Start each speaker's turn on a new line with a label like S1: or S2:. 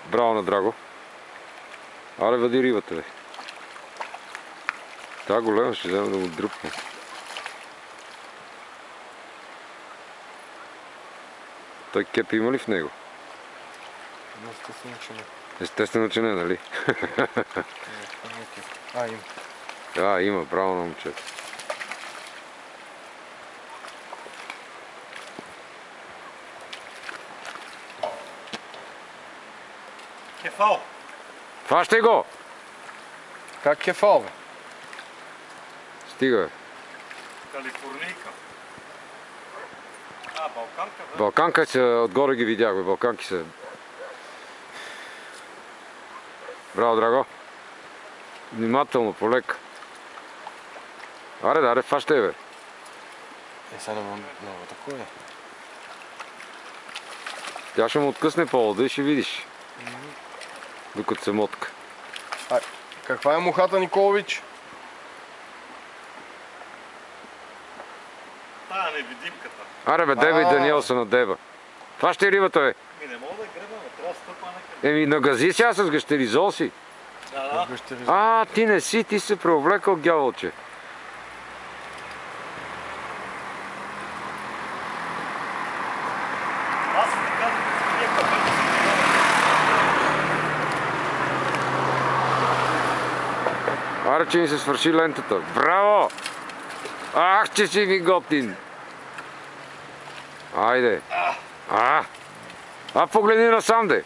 S1: Браво на Драго. Аре, въди рибата, бе. Та голема ще взема да му дръпне. Той кеп има ли в него?
S2: Естествено, че не.
S1: Естествено, че не, нали?
S2: Има.
S1: Има, браво на момчето.
S3: Кефал.
S1: Фащай го!
S2: Как кефал, бе?
S1: Стига, бе.
S3: Калифорнийка. Балканка, да?
S1: Балканка се, отгоре ги видях, бе. Балканки се. Браво, Драго. Внимателно, полека. Аре, фащай, бе.
S2: Сега не мога много такова.
S1: Тя ще му откъсне повода и ще видиш. Докато се мотка.
S2: Каква е мухата, Николович?
S3: Тая невидимката.
S1: Аре, бе, Деба и Даниел са на Деба. Фащай рибата, бе.
S3: Не мога да гребаме, трябва да стъпа някъде.
S1: Нагази сега с гъщеризол си.
S3: Да.
S1: Ти не си, ти се преовлекал, гяволче.
S3: Аз така тия капети си
S1: Аре, че ни се свърши лентата. Браво! Ах, че си ми готин! Айде! Погледни насам, де!